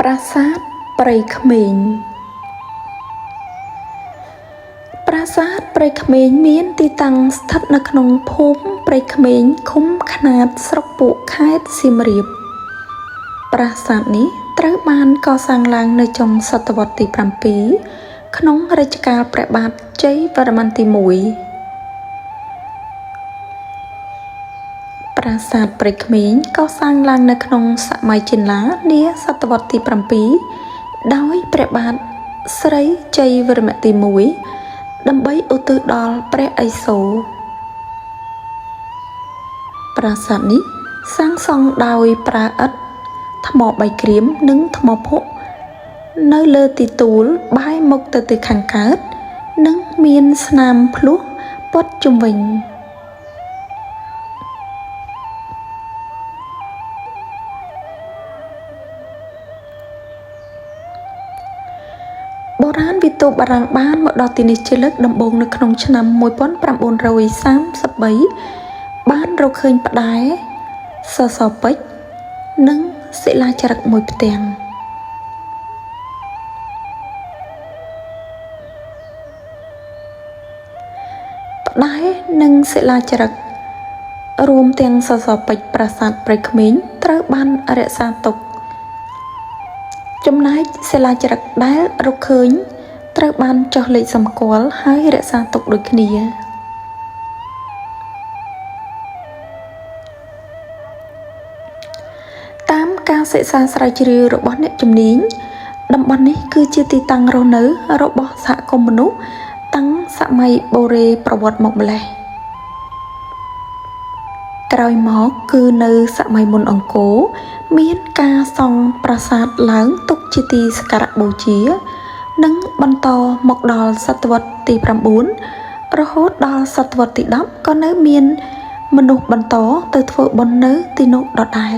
ប្រាសាទព្រៃក្មេងប្រាសាទព្រៃក្មេងមានទីតាំងស្ថិតនៅក្នុងភូមិព្រៃក្មេងឃុំខ្នាតស្រុកពួកខេត្តសៀមរាបប្រាសាទនេះត្រូវបានកសាងឡើងនៅចុងសតវត្សទី7ក្នុងរជ្ជកាលព្រះបាទជ័យវរ្ម័នទី1ប្រាសាទព្រៃក្មេងកសាងឡើងនៅក្នុងសម័យចេនឡានាសតវត្សទី7ដោយព្រះបាទស្រីជ័យវរ្ម័នទី1ដើម្បីឧទ្ទិសដល់ព្រះឥសូរប្រាសាទនេះសាងសង់ដោយប្រើឥដ្ឋថ្ម3ក្រៀមនិងថ្មភក់នៅលើទីទួលបែរមុខទៅទិសខាងកើតនិងមានស្នាមភ្លុះព័ទ្ធជុំវិញបុរាណវិទូបារាំងបានមកដល់ទីនេះជាលើកដំបូងនៅក្នុងឆ្នាំ1933បានរកឃើញផ្តែរសសរពេជ្រនិងសិលាចារឹកមួយផ្ទាំងផ្តែរនិងសិលាចារឹករួមទាំងសសរពេជ្រប្រាសាទព្រៃក្មេងត្រូវបានរក្សាទុកចំណែកសិលាចារឹកដែលរកឃើញត្រូវបានចុះលេខសម្គាល់ហើយរក្សាទុកដូចគ្នាតាមការសិក្សាស្រាវជ្រាវរបស់អ្នកជំនាញតំបន់នេះគឺជាទីតាំងរស់នៅរបស់សហគមន៍មនុស្សតាំងសម័យបុរេប្រវត្តិមកម្ល៉េះក្រោយមកគឺនៅសម័យមុនអង្គរមានការសង់ប្រាសាទឡើងទុកជាទីសក្ការៈបូជានិងបន្តមកដល់សតវត្សទី9រហូតដល់សតវត្សទី10ក៏នៅមានមនុស្សបន្តទៅធ្វើបុណ្យនៅទីនោះដដែល